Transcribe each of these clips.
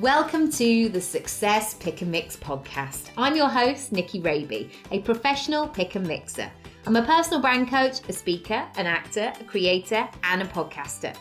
Welcome to the Success Pick and Mix podcast. I'm your host, Nicky Raby, a professional pick and mixer. I'm a personal brand coach, a speaker, an actor, a creator, and a podcaster.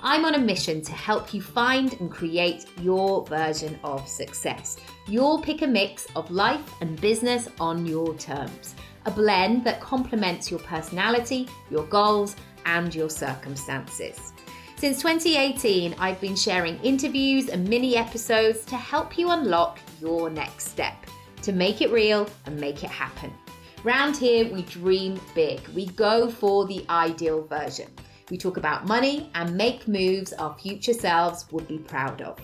I'm on a mission to help you find and create your version of success. Your pick and mix of life and business on your terms. A blend that complements your personality, your goals, and your circumstances. Since 2018, I've been sharing interviews and mini episodes to help you unlock your next step, to make it real and make it happen. Round here, we dream big. We go for the ideal version. We talk about money and make moves our future selves would be proud of.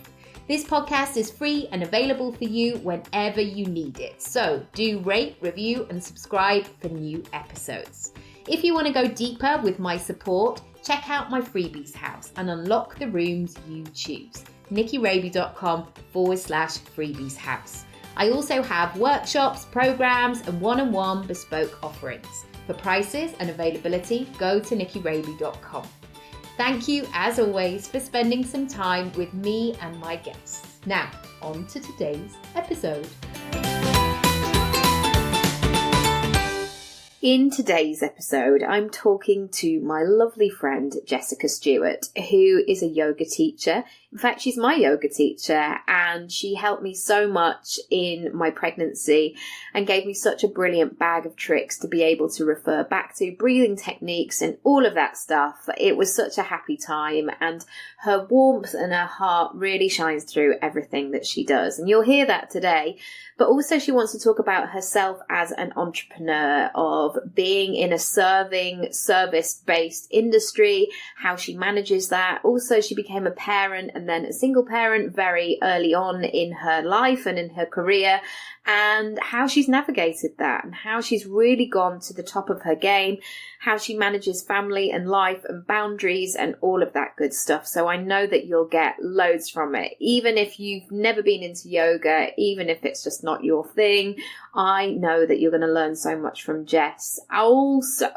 This podcast is free and available for you whenever you need it. So do rate, review, and subscribe for new episodes. If you want to go deeper with my support, check out my freebies house and unlock the rooms you choose. nickyraby.com/freebies house. I also have workshops, programs, and one-on-one bespoke offerings. For prices and availability, go to nickyraby.com. Thank you, as always, for spending some time with me and my guests. Now, on to today's episode. In today's episode, I'm talking to my lovely friend, Jessica Stewart, who is a yoga teacher. In fact, she's my yoga teacher, and she helped me so much in my pregnancy and gave me such a brilliant bag of tricks to be able to refer back to, breathing techniques and all of that stuff. It was such a happy time, and her warmth and her heart really shines through everything that she does. And you'll hear that today. But also she wants to talk about herself as an entrepreneur, of being in a service-based industry, how she manages that. Also, she became a parent and then a single parent very early on in her life and in her career, and how she's navigated that and how she's really gone to the top of her game, how she manages family and life and boundaries and all of that good stuff. So I know that you'll get loads from it. Even if you've never been into yoga, even if it's just not your thing, I know that you're going to learn so much from Jess. Also,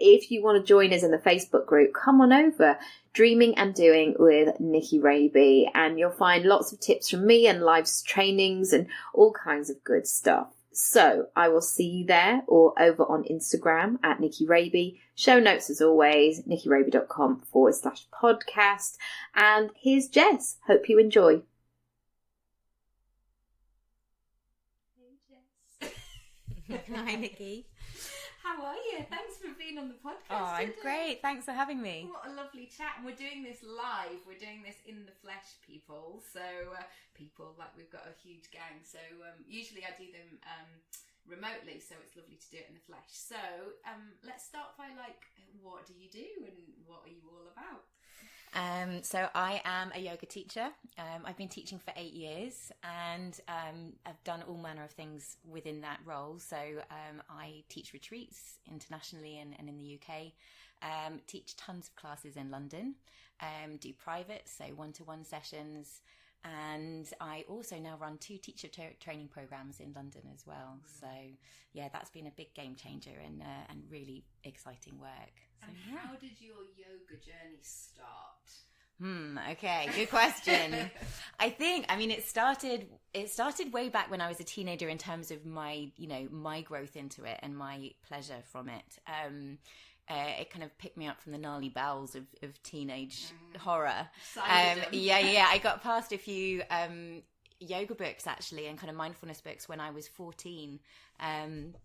if you want to join us in the Facebook group, come on over. Dreaming and Doing with Nicky Raby, and you'll find lots of tips from me and live trainings and all kinds of good stuff. So I will see you there or over on Instagram at Nicky Raby. Show notes as always, nickyraby.com/podcast. And here's Jess. Hope you enjoy. Hey Jess. Hi Nicky. How are you? Thanks for being on the podcast. Oh, I'm great. Thanks for having me. What a lovely chat. And we're doing this live. We're doing this in the flesh, people. So, we've got a huge gang. So, usually I do them remotely. So, it's lovely to do it in the flesh. So, let's start by what do you do and what are you all about? So I am a yoga teacher. I've been teaching for 8 years, and I've done all manner of things within that role. So I teach retreats internationally and in the UK, teach tons of classes in London, do private, so one-to-one sessions, and I also now run 2 teacher training programs in London as well. So yeah, that's been a big game changer and really exciting work. So, and how did your yoga journey start? Okay, good question. It started way back when I was a teenager in terms of my growth into it and my pleasure from it. It kind of picked me up from the gnarly bowels of teenage horror. I got past a few yoga books actually, and kind of mindfulness books when I was 14, and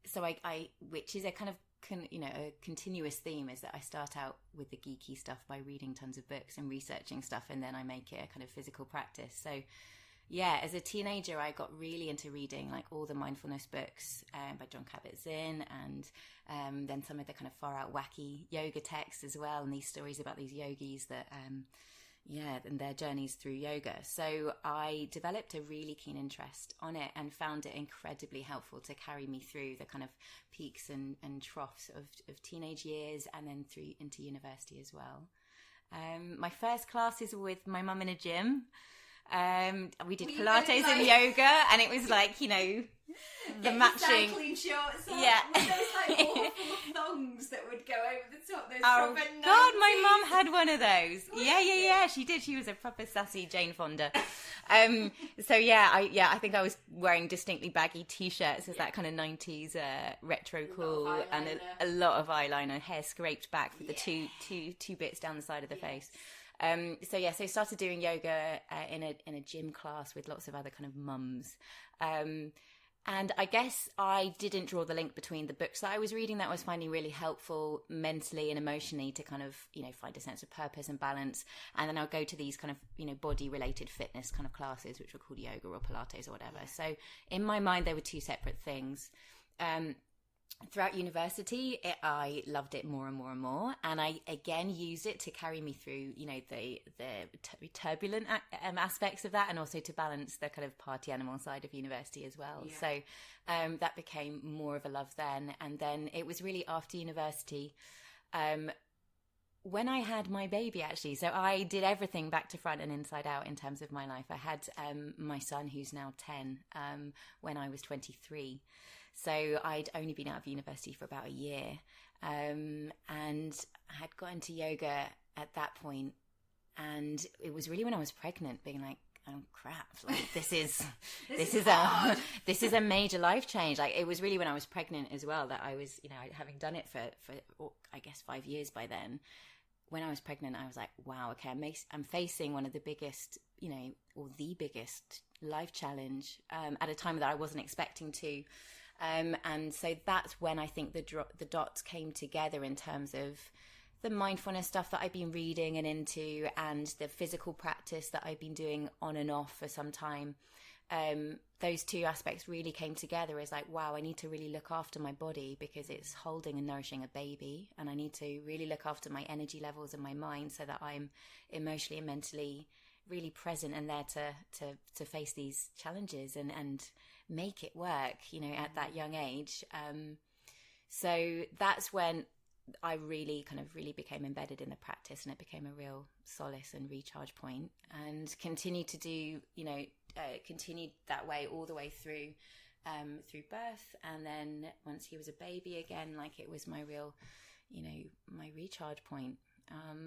so I which is a kind of a continuous theme, is that I start out with the geeky stuff by reading tons of books and researching stuff, and then I make it a kind of physical practice. So yeah, as a teenager, I got really into reading all the mindfulness books by Jon Kabat-Zinn, and then some of the kind of far out wacky yoga texts as well, and these stories about these yogis that and their journeys through yoga. So I developed a really keen interest on it and found it incredibly helpful to carry me through the kind of peaks and troughs of teenage years, and then through into university as well. My first classes were with my mum in a gym. We did Pilates and yoga, and it was like, the matching cycling shorts on, yeah with those like awful thongs that would go over the top. Those oh proper god, 90s. my mum had one of those. Yeah, she did. She was a proper sassy Jane Fonda. So I think I was wearing distinctly baggy t-shirts as that kind of 90s retro cool, and a lot of eyeliner, hair scraped back with the two bits down the side of the face. So I started doing yoga in a gym class with lots of other kind of mums. And I guess I didn't draw the link between the books that I was reading that I was finding really helpful mentally and emotionally to kind of, find a sense of purpose and balance. And then I'll go to these kind of, body related fitness kind of classes, which were called yoga or Pilates or whatever. So in my mind, they were two separate things. Throughout university, I loved it more and more and more, and I again used it to carry me through, the turbulent aspects of that, and also to balance the kind of party animal side of university as well. Yeah. So that became more of a love then, and then it was really after university when I had my baby, actually. So I did everything back to front and inside out in terms of my life. I had my son, who's now 10, when I was 23. So I'd only been out of university for about a year, and I had got into yoga at that point, and it was really when I was pregnant, being like, oh crap, like this is this is a major life change. Like it was really when I was pregnant as well that I was, having done it for I guess 5 years by then. When I was pregnant, I was like, wow, okay, I'm facing one of the biggest, or the biggest life challenge at a time that I wasn't expecting to. And so that's when I think the dots came together in terms of the mindfulness stuff that I've been reading and into, and the physical practice that I've been doing on and off for some time. Those two aspects really came together as like, wow, I need to really look after my body because it's holding and nourishing a baby, and I need to really look after my energy levels and my mind so that I'm emotionally and mentally really present and there to face these challenges and make it work, at that young age. So that's when I really became embedded in the practice, and it became a real solace and recharge point, and continued to do, continued that way all the way through birth. And then once he was a baby again, like it was my real, my recharge point.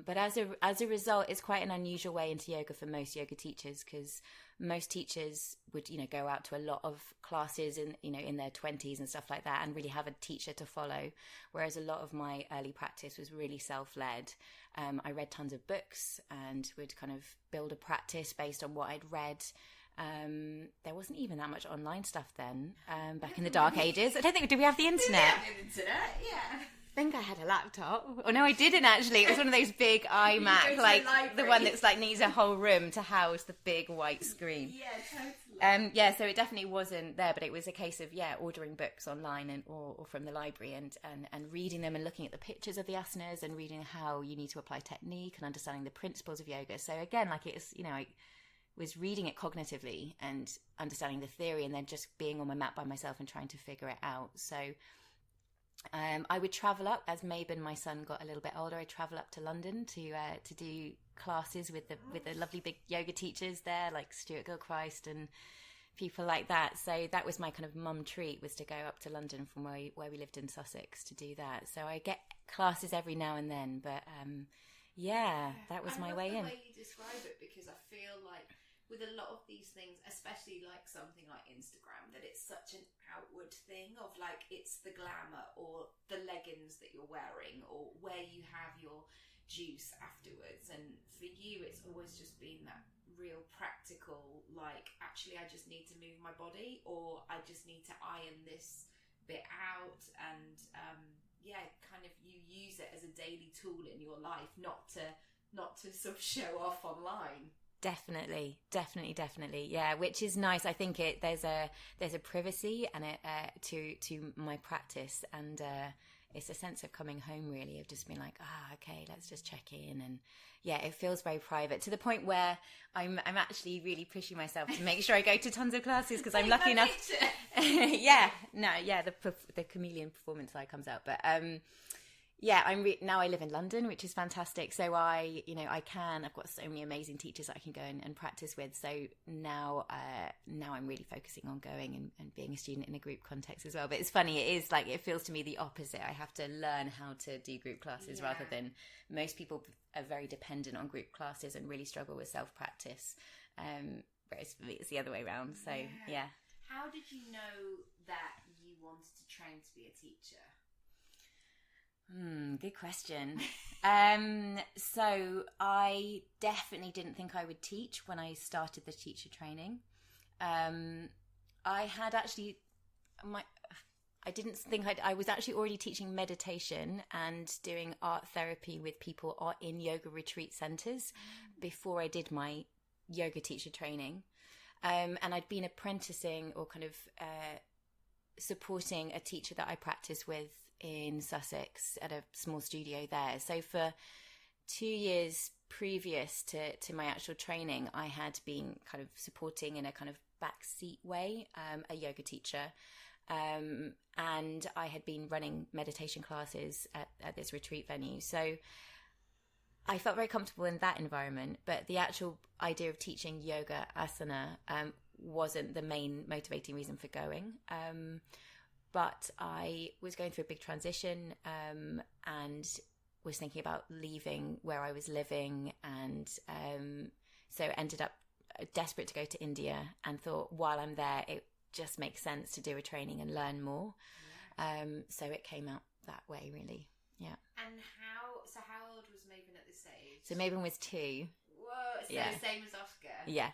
But as a result, it's quite an unusual way into yoga for most yoga teachers, because most teachers would, go out to a lot of classes in their 20s and stuff like that, and really have a teacher to follow. Whereas a lot of my early practice was really self-led. I read tons of books and would kind of build a practice based on what I'd read. There wasn't even that much online stuff then, back in the dark ages. I don't think, did we have the internet? We have the internet, yeah. I think I had a laptop. Oh no, I didn't actually. It was one of those big iMac, like the one that's like needs a whole room to house the big white screen. Yeah, totally. So it definitely wasn't there, but it was a case of ordering books online or from the library and reading them and looking at the pictures of the asanas and reading how you need to apply technique and understanding the principles of yoga. So again, like it was, I was reading it cognitively and understanding the theory, and then just being on my mat by myself and trying to figure it out. So I would travel up as Mabon, my son, got a little bit older. I'd travel up to London to do classes with the lovely big yoga teachers there, like Stewart and people like that. So that was my kind of mum treat, was to go up to London from where we lived in Sussex to do that. So I get classes every now and then, but that was my way in. I love the way you describe it, because I feel like with a lot of these things, especially like something like Instagram, that it's such an outward thing of like, it's the glamour or the leggings that you're wearing or where you have your juice afterwards. And for you, it's always just been that real practical, like, actually I just need to move my body, or I just need to iron this bit out. And kind of you use it as a daily tool in your life, not to sort of show off online. Definitely. Yeah, which is nice. I think there's a privacy and to my practice, and it's a sense of coming home, really, of just being like, okay, let's just check in. And it feels very private, to the point where I'm actually really pushing myself to make sure I go to tons of classes, because I'm lucky enough. The chameleon performance side comes out, but Yeah, now I live in London, which is fantastic. So I've got so many amazing teachers that I can go and practice with. So now I'm really focusing on going and being a student in a group context as well. But it's funny, it feels to me the opposite. I have to learn how to do group classes rather than most people are very dependent on group classes and really struggle with self-practice. Whereas for me, it's the other way around. So, yeah. How did you know that you wanted to train to be a teacher? Good question. So I definitely didn't think I would teach when I started the teacher training. I had actually I didn't think I was actually already teaching meditation and doing art therapy with people in yoga retreat centres before I did my yoga teacher training. And I'd been apprenticing or kind of supporting a teacher that I practice with in Sussex at a small studio there. So for 2 years previous to my actual training, I had been kind of supporting in a kind of backseat way a yoga teacher. And I had been running meditation classes at this retreat venue. So I felt very comfortable in that environment, but the actual idea of teaching yoga asana wasn't the main motivating reason for going. But I was going through a big transition and was thinking about leaving where I was living, and so ended up desperate to go to India and thought while I'm there it just makes sense to do a training and learn more. So it came out that way, really. Yeah. And how old was Maven at this age? So Maven was 2. Whoa, so same as Oscar? Yeah.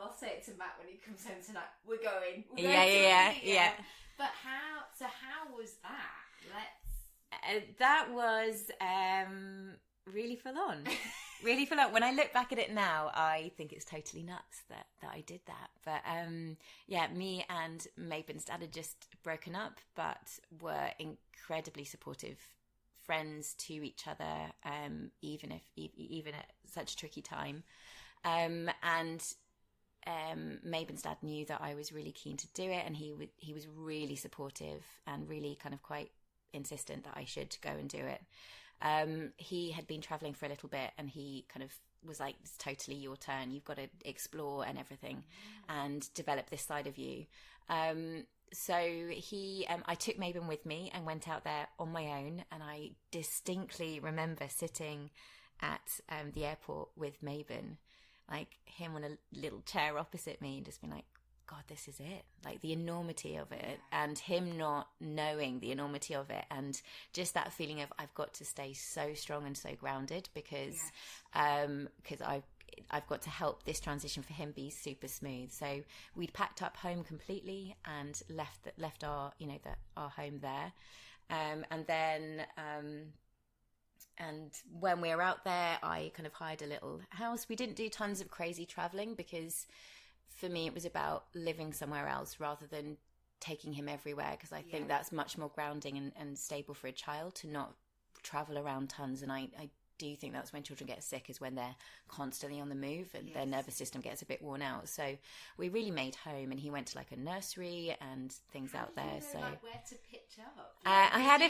I'll say it to Matt when he comes home tonight. We're going Yeah. But how was that? That was really full on. Really full on. When I look back at it now, I think it's totally nuts that I did that. But me and Maven's dad had just broken up, but were incredibly supportive friends to each other, even at such a tricky time. And Maven's dad knew that I was really keen to do it, and he was really supportive and really kind of quite insistent that I should go and do it. He had been traveling for a little bit, and he kind of was like, it's totally your turn. You've got to explore and everything and develop this side of you. So I took Maven with me and went out there on my own. And I distinctly remember sitting at the airport with Maven, like him on a little chair opposite me, and just being like, God, this is it. Like the enormity of it, and him not knowing the enormity of it, and just that feeling of I've got to stay so strong and so grounded because I've got to help this transition for him be super smooth. So we'd packed up home completely and left our our home there, and then. And when we were out there, I kind of hired a little house. We didn't do tons of crazy traveling because for me, it was about living somewhere else rather than taking him everywhere, because I think that's much more grounding and stable for a child to not travel around tons. And I do think that's when children get sick, is when they're constantly on the move and their nervous system gets a bit worn out. So we really made home, and he went to like a nursery and things out there. So like where to pitch up? I had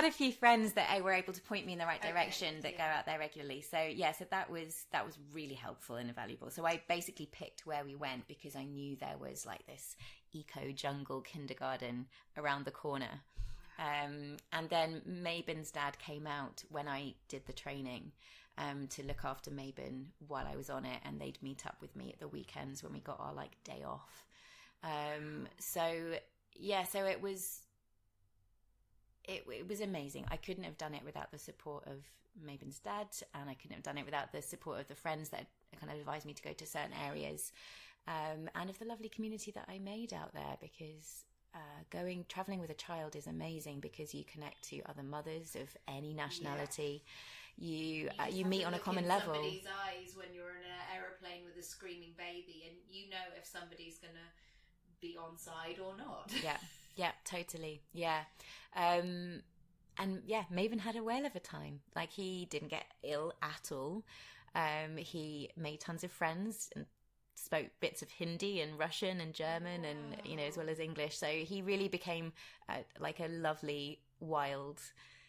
a few friends that were able to point me in the right direction that go out there regularly. So so that was really helpful and invaluable. So I basically picked where we went because I knew there was like this eco jungle kindergarten around the corner. And then Maben's dad came out when I did the training to look after Maben while I was on it, and they'd meet up with me at the weekends when we got our like day off. So it was amazing. I couldn't have done it without the support of Maben's dad, and I couldn't have done it without the support of the friends that kind of advised me to go to certain areas, and of the lovely community that I made out there, because traveling with a child is amazing because you connect to other mothers of any nationality. You meet on a common level. Somebody's eyes when you're in an aeroplane with a screaming baby, and you know if somebody's gonna be on side or not. Yeah, totally. Yeah. And Maven had a whale of a time. Like, he didn't get ill at all. He made tons of friends, and spoke bits of Hindi and Russian and German and, you know, as well as English. So he really became like a lovely, wild,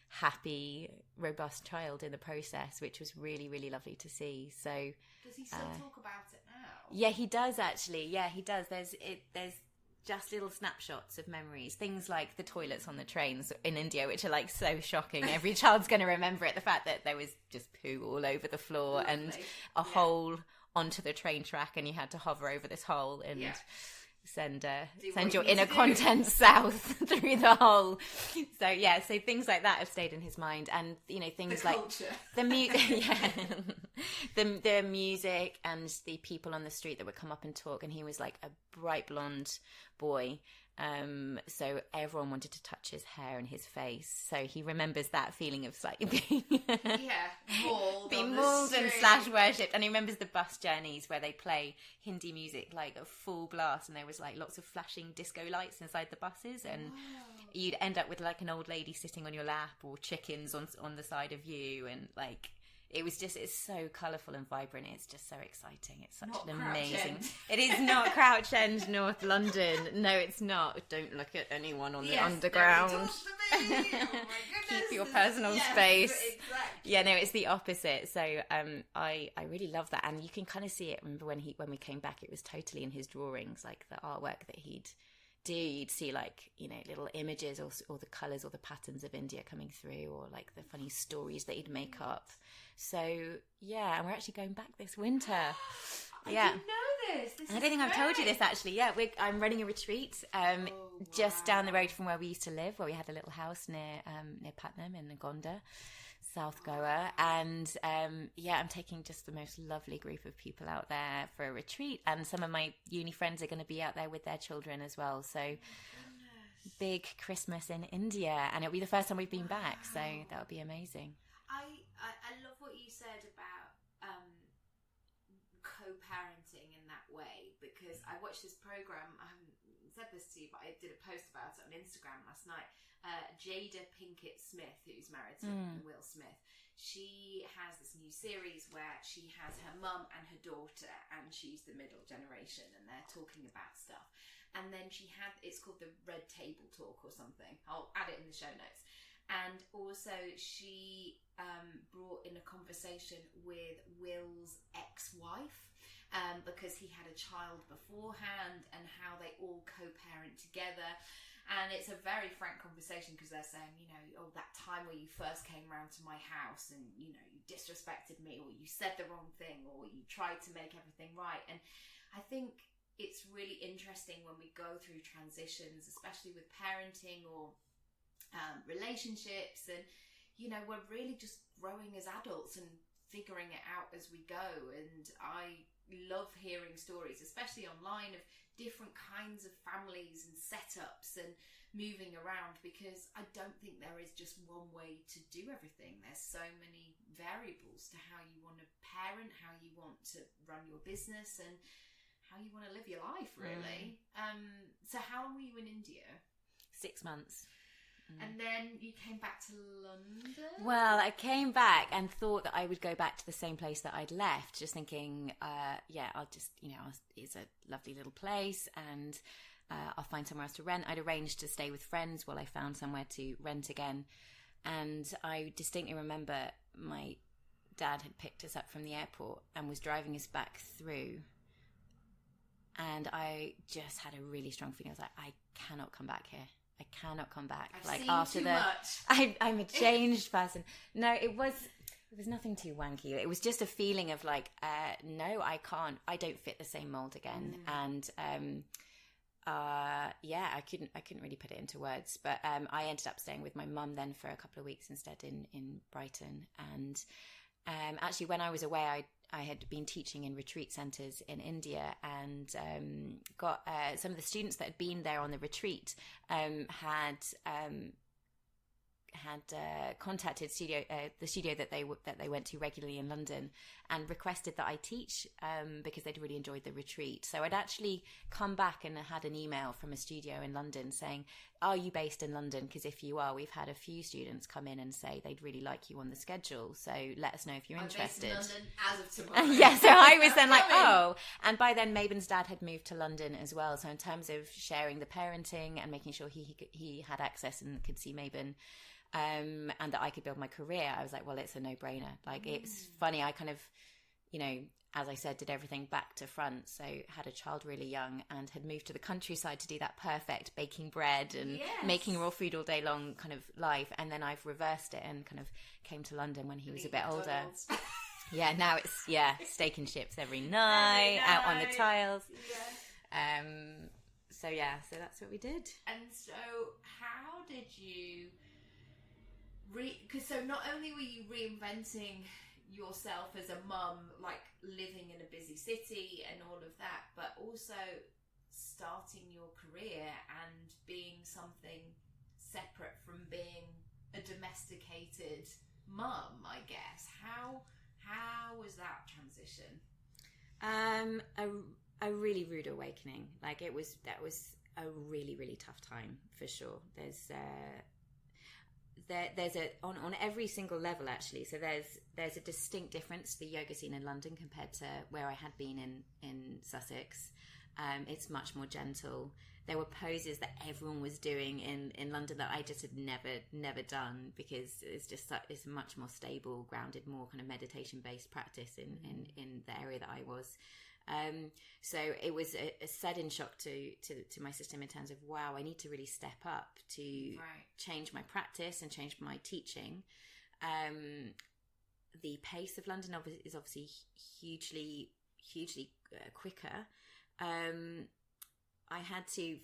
happy, robust child in the process, which was really, really lovely to see. So does he still talk about it now? Yeah, he does actually. Yeah, he does. There's just little snapshots of memories, things like the toilets on the trains in India, which are like so shocking. Every child's going to remember it. The fact that there was just poo all over the floor and a hole onto the train track, and you had to hover over this hole and send your inner contents south through the hole. So yeah, so things like that have stayed in his mind, and you know, things the like culture. the music, the music and the people on the street that would come up and talk. And he was like a bright blonde boy. So everyone wanted to touch his hair and his face. So he remembers that feeling of like being mauled and slash worshipped. And he remembers the bus journeys where they play Hindi music like a full blast, and there was like lots of flashing disco lights inside the buses, and you'd end up with like an old lady sitting on your lap or chickens on the side of you, and like it's so colourful and vibrant. It's just so exciting. It's such not an Crouch amazing. End. It is not Crouch End, North London. No, it's not. Don't look at anyone on the underground. Nobody talks to me. Oh my goodness. Keep your personal space. Exactly. Yeah, no, it's the opposite. So I really love that, and you can kind of see it. Remember when we came back, it was totally in his drawings, like the artwork that he'd do. You'd see like, you know, little images or the colours or the patterns of India coming through, or like the funny stories that he'd make up. So yeah, and we're actually going back this winter. I didn't know this. I don't think I've told you this actually. Yeah, I'm running a retreat just down the road from where we used to live, where we had a little house near Patnam in Nagonda, South Goa. And I'm taking just the most lovely group of people out there for a retreat, and some of my uni friends are going to be out there with their children as well. So big Christmas in India, and it'll be the first time we've been back, so that'll be amazing. I love what you said about co-parenting in that way, because I watched this program. I haven't said this to you, but I did a post about it on Instagram last night. Jada Pinkett Smith, who's married to Will Smith, she has this new series where she has her mum and her daughter, and she's the middle generation, and they're talking about stuff. And then it's called the Red Table Talk or something. I'll add it in the show notes. And also she brought in a conversation with Will's ex-wife, because he had a child beforehand, and how they all co-parent together. And it's a very frank conversation, because they're saying, you know, that time where you first came round to my house and, you know, you disrespected me, or you said the wrong thing, or you tried to make everything right. And I think it's really interesting when we go through transitions, especially with parenting or relationships, and you know, we're really just growing as adults and figuring it out as we go. And I love hearing stories, especially online, of different kinds of families and setups and moving around, because I don't think there is just one way to do everything. There's so many variables to how you want to parent, how you want to run your business, and how you want to live your life, really. So how long were you in India? 6 months. And then you came back to London? Well, I came back and thought that I would go back to the same place that I'd left, just thinking, I'll just, you know, it's a lovely little place, and I'll find somewhere else to rent. I'd arranged to stay with friends while I found somewhere to rent again. And I distinctly remember my dad had picked us up from the airport and was driving us back through. And I just had a really strong feeling. I was like, I cannot come back here. I cannot come back. I've seen too much. I'm a changed person. No, it was nothing too wanky. It was just a feeling of like, no, I can't. I don't fit the same mold again. And I couldn't really put it into words. But I ended up staying with my mum then for a couple of weeks instead in Brighton. And actually, when I was away, I had been teaching in retreat centres in India, and got some of the students that had been there on the retreat had contacted the studio that they went to regularly in London and requested that I teach because they'd really enjoyed the retreat. So I'd actually come back and had an email from a studio in London saying, "Are you based in London? Because if you are, we've had a few students come in and say they'd really like you on the schedule. So let us know if you're interested." I'm based in London as of tomorrow. Yeah, so I was then like, oh. And by then Mabon's dad had moved to London as well. So in terms of sharing the parenting and making sure he had access and could see Mabon, and that I could build my career, I was like, well, it's a no-brainer. Like, it's funny, I kind of, as I said, did everything back to front. So had a child really young and had moved to the countryside to do that perfect baking bread and making raw food all day long kind of life. And then I've reversed it and kind of came to London when he was a bit older. Yeah, now it's steak and chips every night, out on the tiles. Yeah. So that's what we did. And so how did you because so not only were you reinventing yourself as a mum, like living in a busy city and all of that, but also starting your career and being something separate from being a domesticated mum, I guess. How was that transition? A really rude awakening. Like that was a really, really tough time for sure. There's on every single level actually. So there's a distinct difference to the yoga scene in London compared to where I had been in Sussex. It's much more gentle. There were poses that everyone was doing in London that I just had never done, because it's much more stable, grounded, more kind of meditation based practice in the area that I was. So it was a sudden shock to my system in terms of, wow, I need to really step up to change my practice and change my teaching. The pace of London is obviously hugely quicker. I had to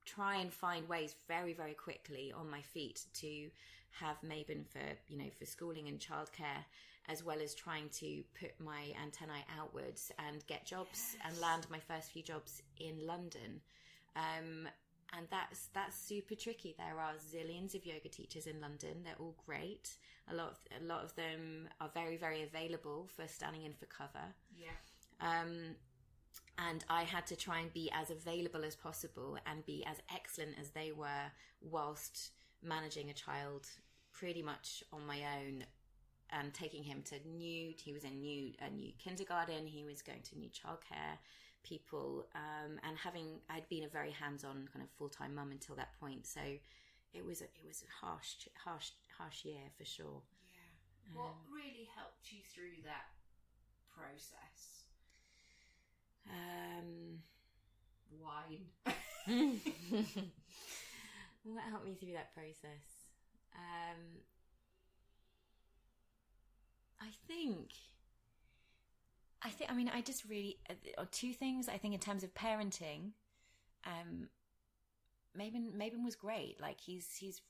try and find ways very, very quickly on my feet to have Mabon for schooling and childcare, as well as trying to put my antennae outwards and get jobs and land my first few jobs in London. And that's super tricky. There are zillions of yoga teachers in London. They're all great. A lot of them are very, very available for standing in for cover. Yeah. And I had to try and be as available as possible and be as excellent as they were, whilst managing a child pretty much on my own, and taking him to he was in a new kindergarten, he was going to new childcare people, and I'd been a very hands-on kind of full-time mum until that point. So it was a harsh year for sure. Yeah. What really helped you through that process? Wine. What helped me through that process? I just really, two things. I think in terms of parenting, Mabon was great. Like he's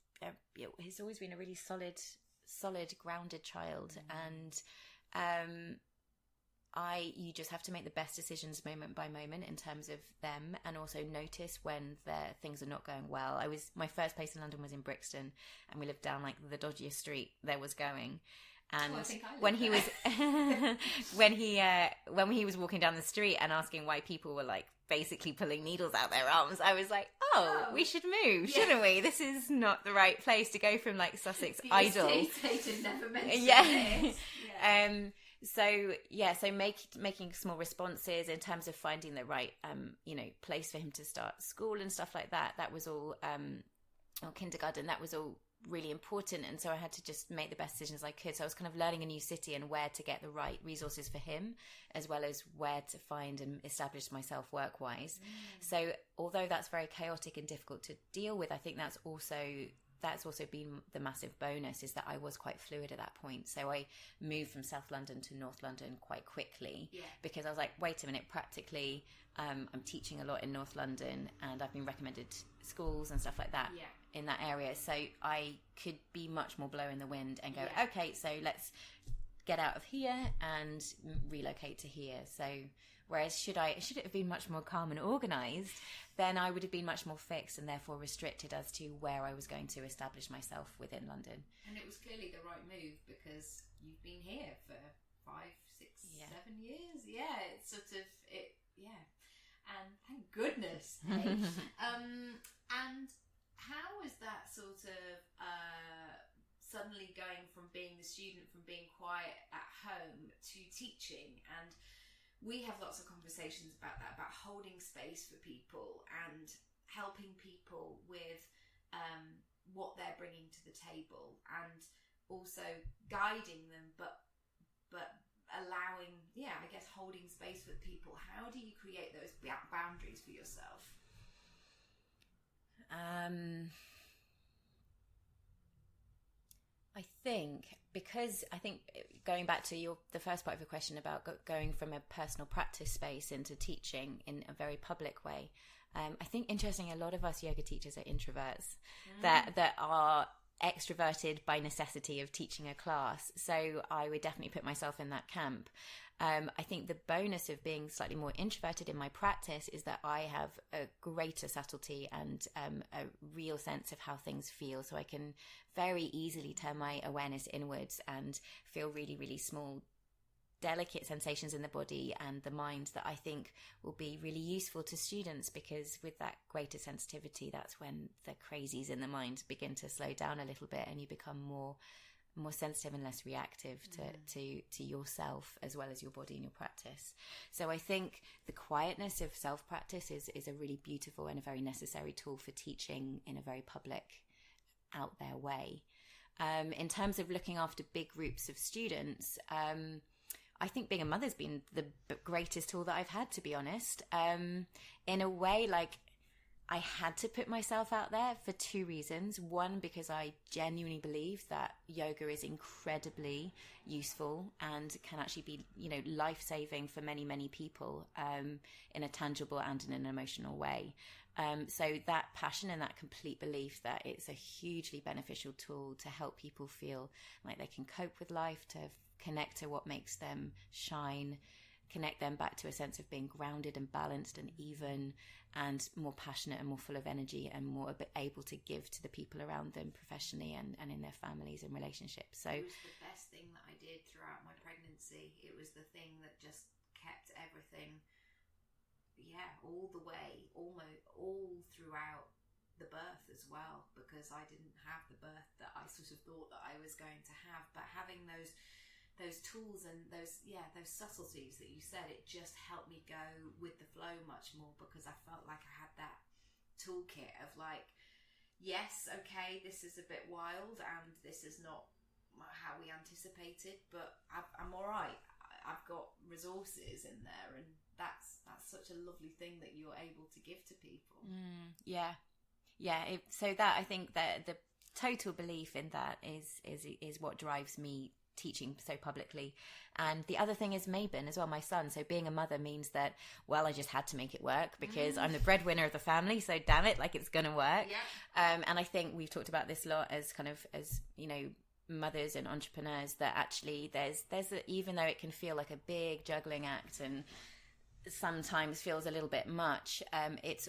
always been a really solid, grounded child, and you just have to make the best decisions moment by moment in terms of them, and also notice when things are not going well. My first place in London was in Brixton, and we lived down like the dodgiest street there was going. And when he was when he was walking down the street and asking why people were like basically pulling needles out their arms, I was like, we should move, shouldn't we? This is not the right place to go from like Sussex idol. Never mentioned this. So making small responses in terms of finding the right place for him to start school and stuff like that. That was all or kindergarten. That was all really important, and so I had to just make the best decisions I could. So I was kind of learning a new city and where to get the right resources for him, as well as where to find and establish myself work-wise. So although that's very chaotic and difficult to deal with, I think that's also been the massive bonus, is that I was quite fluid at that point. So I moved from South London to North London quite quickly, because I was like, wait a minute, practically I'm teaching a lot in North London, and I've been recommended schools and stuff like that in that area. So I could be much more blow in the wind and go, okay, so let's get out of here and relocate to here. So whereas should it have been much more calm and organised, then I would have been much more fixed and therefore restricted as to where I was going to establish myself within London. And it was clearly the right move because you've been here for 5, 6, 7 years. Yeah, it's sort of it. Yeah, and thank goodness. Hey? And how was that sort of suddenly going from being the student, from being quiet at home to teaching? And we have lots of conversations about that, about holding space for people and helping people with what they're bringing to the table, and also guiding them, but allowing, I guess, holding space with people. How do you create those boundaries for yourself? I think going back to the first part of your question about going from a personal practice space into teaching in a very public way, I think interestingly, a lot of us yoga teachers are introverts that are extroverted by necessity of teaching a class. So I would definitely put myself in that camp. I think the bonus of being slightly more introverted in my practice is that I have a greater subtlety and a real sense of how things feel. So I can very easily turn my awareness inwards and feel really, really small, delicate sensations in the body and the mind that I think will be really useful to students, because with that greater sensitivity, that's when the crazies in the mind begin to slow down a little bit and you become more sensitive and less reactive to yourself as well as your body and your practice. So I think the quietness of self-practice is a really beautiful and a very necessary tool for teaching in a very public, out there way. In terms of looking after big groups of students, I think being a mother's been the greatest tool that I've had, to be honest. In a way, like, I had to put myself out there for 2 reasons. One, because I genuinely believe that yoga is incredibly useful and can actually be, life-saving for many, many people in a tangible and in an emotional way. So that passion and that complete belief that it's a hugely beneficial tool to help people feel like they can cope with life, to connect to what makes them shine, connect them back to a sense of being grounded and balanced and even and more passionate and more full of energy and more able to give to the people around them professionally and in their families and relationships. So it was the best thing that I did throughout my pregnancy. It was the thing that just kept everything, all the way, almost all throughout the birth as well, because I didn't have the birth that I sort of thought that I was going to have. But having those tools and those subtleties that you said, it just helped me go with the flow much more, because I felt like I had that toolkit of like, yes, okay, this is a bit wild and this is not how we anticipated, but I'm all right. I've got resources in there, and that's such a lovely thing that you're able to give to people. So that, I think that the total belief in that is what drives me teaching so publicly. And the other thing is Mabon as well, my son. So being a mother means that, well, I just had to make it work because I'm the breadwinner of the family, so damn it, like, it's gonna work. And I think we've talked about this a lot as mothers and entrepreneurs, that actually there's even though it can feel like a big juggling act and sometimes feels a little bit much, it's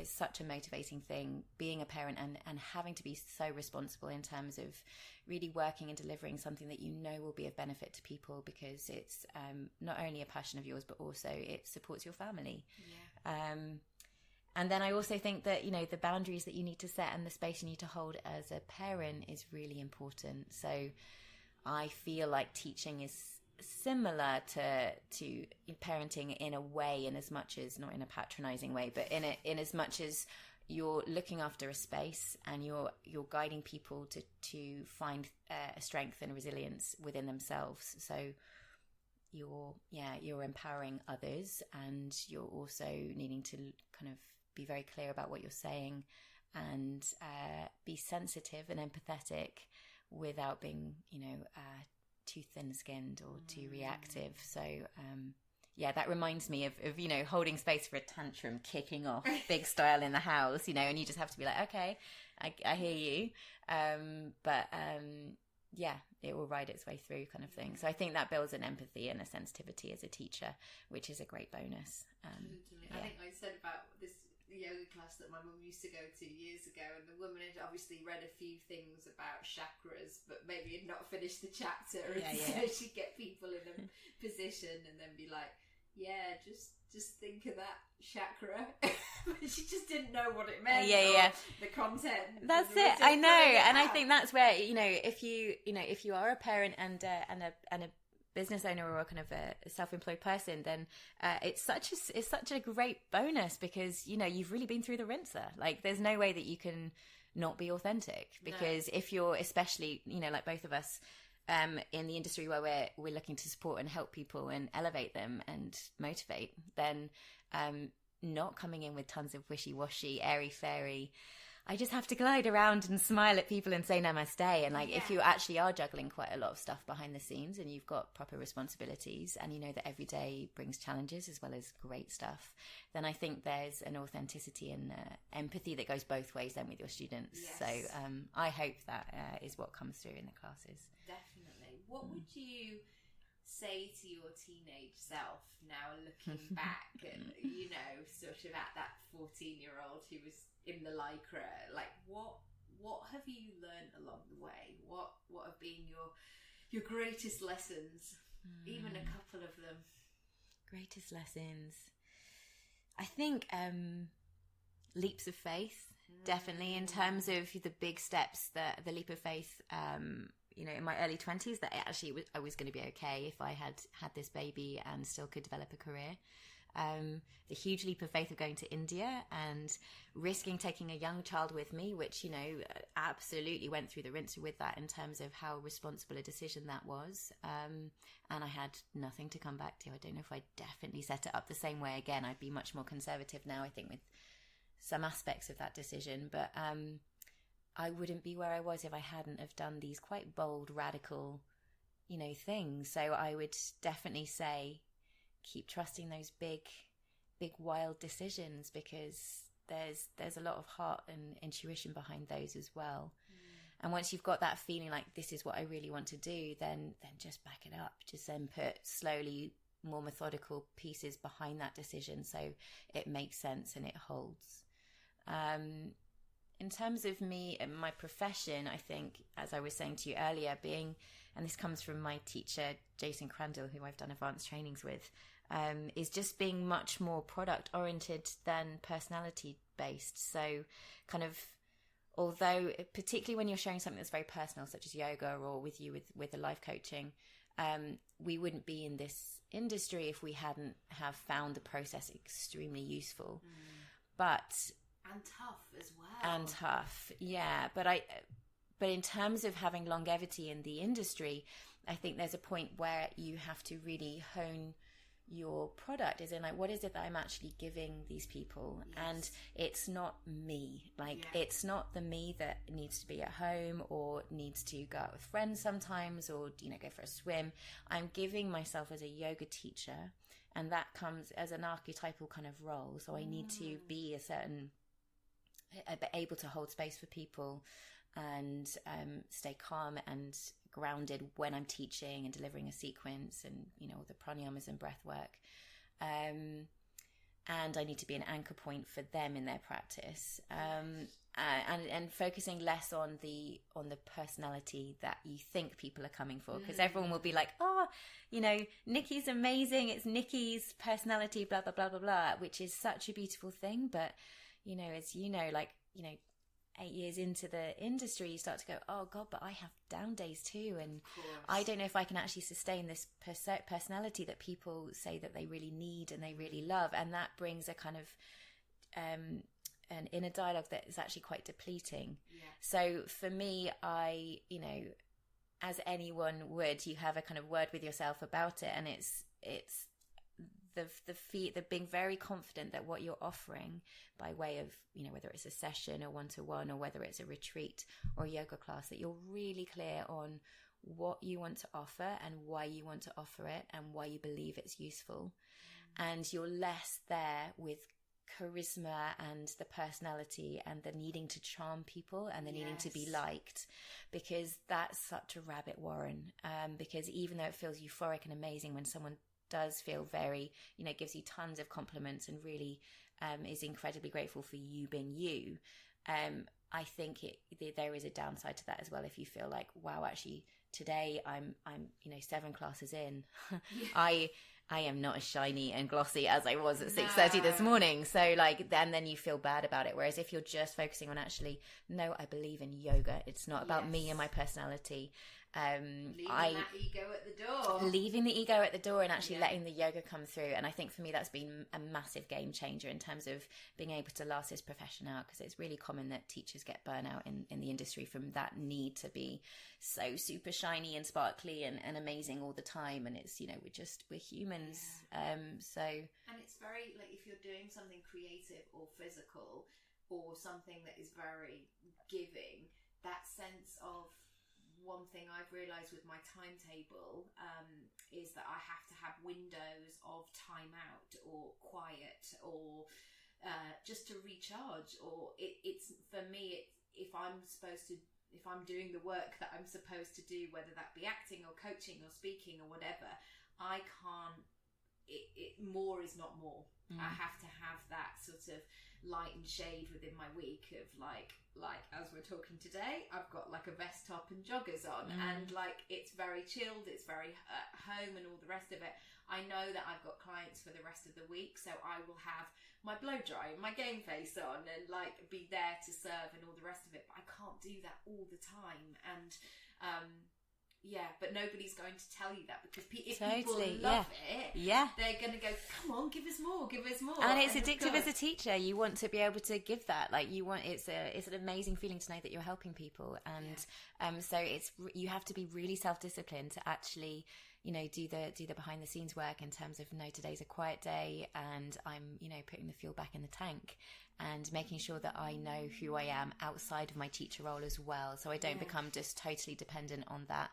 such a motivating thing being a parent and having to be so responsible in terms of really working and delivering something that will be of benefit to people, because it's not only a passion of yours but also it supports your family. And then I also think that the boundaries that you need to set and the space you need to hold as a parent is really important. So I feel like teaching is similar to parenting in a way, in as much as, not in a patronizing way, but in as much as you're looking after a space and you're guiding people to find a strength and resilience within themselves. So you're empowering others, and you're also needing to kind of be very clear about what you're saying and be sensitive and empathetic without being too thin-skinned or too reactive. So that reminds me of holding space for a tantrum kicking off big style in the house, and you just have to be like, okay, I hear you, but it will ride its way through, kind of thing. So I think that builds an empathy and a sensitivity as a teacher, which is a great bonus. Totally. I think I said about this yoga class that my mum used to go to years ago, and the woman had obviously read a few things about chakras, but maybe had not finished the chapter, so she'd get people in a position and then be like, just think of that chakra. She just didn't know what it meant. The content. That's it. I know, and I think that's where if you are a parent and a business owner or a kind of a self-employed person, then it's such a great bonus, because you've really been through the rinser. Like, there's no way that you can not be authentic, because if you're, especially like both of us, in the industry where we're looking to support and help people and elevate them and motivate, then not coming in with tons of wishy-washy, airy-fairy, I just have to glide around and smile at people and say namaste. And if you actually are juggling quite a lot of stuff behind the scenes and you've got proper responsibilities, and you know that every day brings challenges as well as great stuff, then I think there's an authenticity and empathy that goes both ways then with your students. So I hope that is what comes through in the classes. Definitely. What would you say to your teenage self now, looking back and sort of at that 14-year-old who was in the lycra? Like, what have you learned along the way? What have been your greatest lessons? Even a couple of them. Greatest lessons, I think leaps of faith, definitely, in terms of the big steps, the leap of faith in my early 20s, that I was going to be okay if I had this baby and still could develop a career. The huge leap of faith of going to India and risking taking a young child with me, which, absolutely went through the rinser with that in terms of how responsible a decision that was. And I had nothing to come back to. I don't know if I'd definitely set it up the same way again. I'd be much more conservative now, I think, with some aspects of that decision. But I wouldn't be where I was if I hadn't have done these quite bold, radical, things. So I would definitely say, keep trusting those big wild decisions, because there's a lot of heart and intuition behind those as well. And once you've got that feeling like this is what I really want to do, then just back it up. Just then put slowly more methodical pieces behind that decision so it makes sense and it holds. In terms of me and my profession, I think, as I was saying to you earlier, and this comes from my teacher, Jason Crandall, who I've done advanced trainings with, is just being much more product oriented than personality based. So kind of, although particularly when you're sharing something that's very personal, such as yoga, or with you with the life coaching, we wouldn't be in this industry if we hadn't have found the process extremely useful. And tough as well. And tough, yeah. But in terms of having longevity in the industry, I think there's a point where you have to really hone your product, as in, like, what is it that I'm actually giving these people? Yes. And it's not me. It's not the me that needs to be at home or needs to go out with friends sometimes, or go for a swim. I'm giving myself as a yoga teacher, and that comes as an archetypal kind of role. So I need to be able to hold space for people and stay calm and grounded when I'm teaching and delivering a sequence, and all the pranayamas and breath work, and I need to be an anchor point for them in their practice, and focusing less on the personality that you think people are coming for, because everyone will be like, Nikki's amazing, it's Nikki's personality, blah blah blah blah blah, which is such a beautiful thing. But as 8 years into the industry, you start to go, oh God, but I have down days too, and I don't know if I can actually sustain this personality that people say that they really need and they really love, and that brings a kind of an inner dialogue that is actually quite depleting. So for me, I as anyone would, you have a kind of word with yourself about it, and it's the being very confident that what you're offering by way of, whether it's a session or one-to-one, or whether it's a retreat or a yoga class, that you're really clear on what you want to offer and why you want to offer it and why you believe it's useful. And you're less there with charisma and the personality and the needing to charm people and the needing to be liked, because that's such a rabbit warren. Because even though it feels euphoric and amazing when someone does feel very, gives you tons of compliments and really is incredibly grateful for you being you, I think there is a downside to that as well. If you feel like, wow, actually today I'm 7 classes in, I am not as shiny and glossy as I was at 6:30 this morning. So then you feel bad about it. Whereas if you're just focusing on actually, no, I believe in yoga. It's not about me and my personality. Leaving that ego at the door. Leaving the ego at the door and actually letting the yoga come through. And I think for me that's been a massive game changer in terms of being able to last this profession out, because it's really common that teachers get burnout in the industry from that need to be so super shiny and sparkly and amazing all the time. And it's, we're humans. And it's very, like, if you're doing something creative or physical or something that is very giving, that sense of, one thing I've realised with my timetable is that I have to have windows of time out or quiet or just to recharge, or it's for me, if I'm doing the work that I'm supposed to do, whether that be acting or coaching or speaking or whatever, I can't, more is not more. I have to have that sort of light and shade within my week of like as we're talking today, I've got like a vest top and joggers on, and like it's very chilled, it's very home and all the rest of it. I know that I've got clients for the rest of the week, so I will have my blow dry and my game face on and like be there to serve and all the rest of it, but I can't do that all the time. And but nobody's going to tell you that, because if people love it, they're going to go, come on, give us more. And it's addictive as a teacher. You want to be able to give that. Like it's an amazing feeling to know that you're helping people. And so you have to be really self-disciplined to actually, do the behind the scenes work in terms of, no, today's a quiet day and I'm, putting the fuel back in the tank and making sure that I know who I am outside of my teacher role as well. So I don't become just totally dependent on that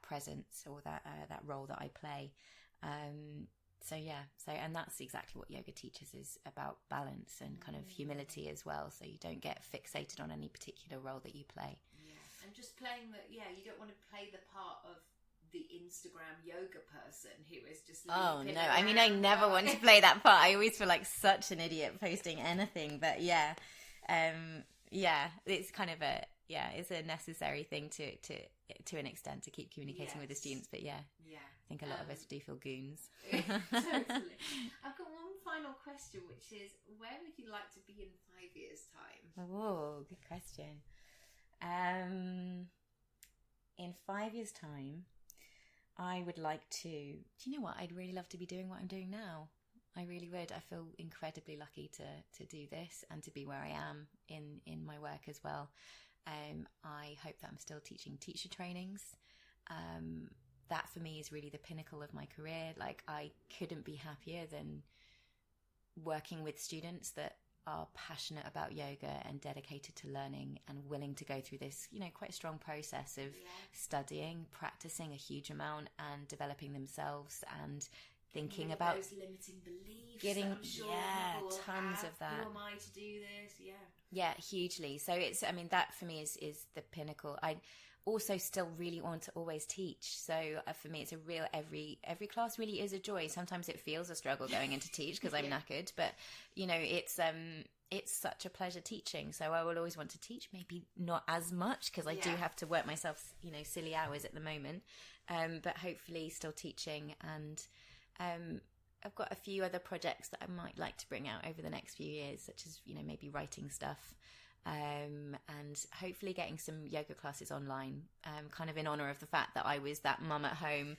presence or that role that I play. And that's exactly what yoga teaches, is about balance and kind of humility as well. So you don't get fixated on any particular role that you play. Yeah, and just playing you don't want to play the part of the Instagram yoga person who is just I mean, I never want to play that part. I always feel like such an idiot posting anything, but it's kind of it's a necessary thing to an extent to keep communicating with the students. But I think a lot of us do feel goons. Totally. I've got one final question, which is, where would you like to be in 5 years' time? Oh, good question. In 5 years' time, I would like to, do you know what? I'd really love to be doing what I'm doing now. I really would. I feel incredibly lucky to do this and to be where I am in my work as well. I hope that I'm still teaching teacher trainings. That for me is really the pinnacle of my career. Like, I couldn't be happier than working with students that are passionate about yoga and dedicated to learning and willing to go through this, quite strong process of studying, practicing a huge amount and developing themselves and thinking about those limiting beliefs. I'm sure tons of that. Who am I to do this? Yeah, hugely. So that for me is the pinnacle. I also still really want to always teach. So for me, it's a real, every class really is a joy. Sometimes it feels a struggle going into teach because I'm knackered, but it's such a pleasure teaching. So I will always want to teach, maybe not as much because I do have to work myself, silly hours at the moment. But hopefully still teaching. And I've got a few other projects that I might like to bring out over the next few years, such as, maybe writing stuff. And hopefully getting some yoga classes online, kind of in honor of the fact that I was that mum at home,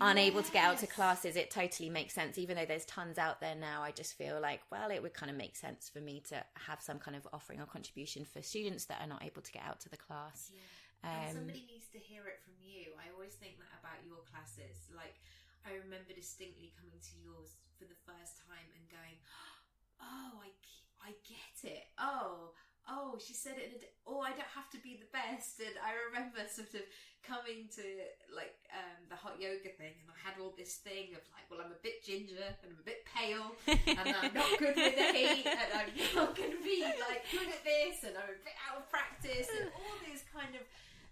unable to get out to classes. It totally makes sense. Even though there's tons out there now, I just feel like, well, it would kind of make sense for me to have some kind of offering or contribution for students that are not able to get out to the class. And somebody needs to hear it from you. I always think that about your classes. Like, I remember distinctly coming to yours for the first time and going, oh, I get it. Oh, she said it. I don't have to be the best. And I remember sort of coming to like the hot yoga thing, and I had all this thing of like, well, I'm a bit ginger and I'm a bit pale, and I'm not good with the heat, and I'm not going to be like good at this, and I'm a bit out of practice, and all this kind of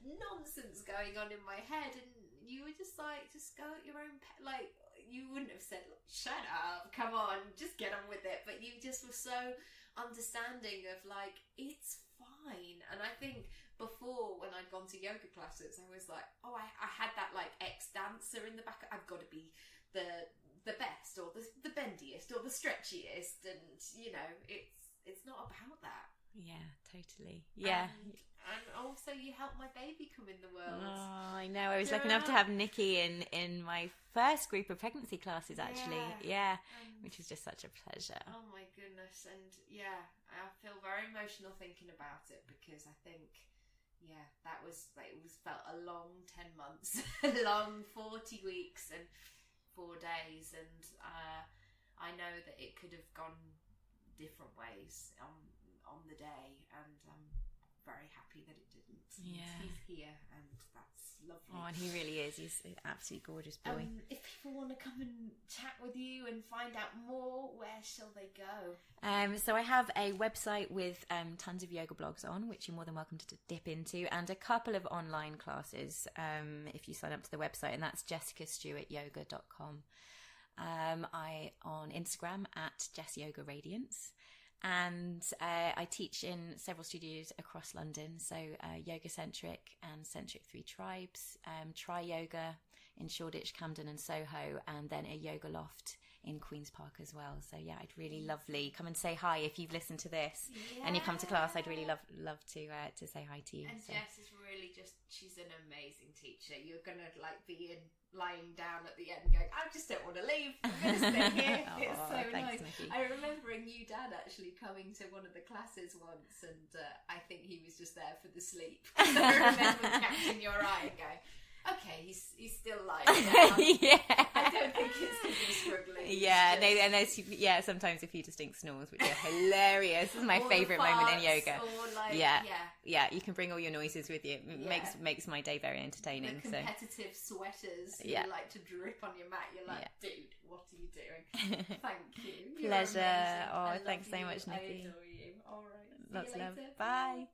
nonsense going on in my head. And you were just like, just go at your own like, you wouldn't have said, shut up, come on, just get on with it, but you just were so understanding of like, it's fine. And I think before, when I'd gone to yoga classes, I was like, oh, I had that like ex-dancer in the back. I've got to be the best, or the bendiest, or the stretchiest, and you know, it's not about that. Yeah, totally. Yeah. And also, you helped my baby come in the world. Oh, I know. I was lucky enough to have Nicky in my first group of pregnancy classes, actually. Yeah, which was just such a pleasure. Oh my goodness. And yeah, I feel very emotional thinking about it, because I think, yeah, that was like, it felt a long 10 months, a long 40 weeks and 4 days. And I know that it could have gone different ways on the day, and very happy that it didn't. Yeah. He's here, and that's lovely. Oh, and he really is. He's an absolutely gorgeous boy. If people want to come and chat with you and find out more, where shall they go? So I have a website with tons of yoga blogs on, which you're more than welcome to dip into, and a couple of online classes if you sign up to the website, and that's jessicastewartyoga.com. I on Instagram at JessYogaRadiance. And I teach in several studios across London, so Yoga Centric and Centric 3 Tribes, Tri Yoga in Shoreditch, Camden and Soho, and then a yoga loft in Queen's Park as well. So yeah, I'd really lovely come and say hi if you've listened to this and you come to class. I'd really love to say hi to you. And Jess is really she's an amazing teacher. You're gonna like be lying down at the end going, I just don't want to leave, I'm going to stay here. It's so thanks, nice. Nicky. I remember a new dad actually coming to one of the classes once, and I think he was just there for the sleep. So I remember catching your eye and going, okay, he's still lying down. Yeah. I don't think it's because he's struggling. Yeah, and there's sometimes a few distinct snores, which are hilarious. This is my favourite moment in yoga. Yeah, you can bring all your noises with you. It makes my day very entertaining. The competitive sweaters who like to drip on your mat. You're like, dude, what are you doing? Thank you. Pleasure. Oh, thanks so much, Nicky. I adore you. All right. Lots of love. Later. Bye.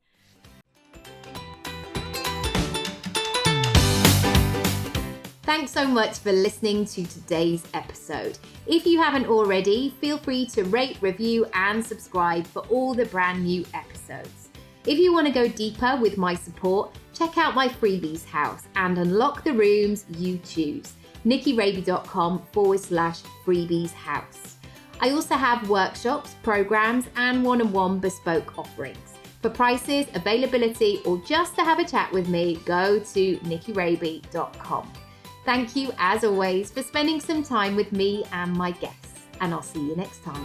Thanks so much for listening to today's episode. If you haven't already, feel free to rate, review and subscribe for all the brand new episodes. If you want to go deeper with my support, check out my freebies house and unlock the rooms you choose. nickyraby.com/freebies house. I also have workshops, programs and one-on-one bespoke offerings. For prices, availability or just to have a chat with me, go to nickyraby.com. Thank you, as always, for spending some time with me and my guests, and I'll see you next time.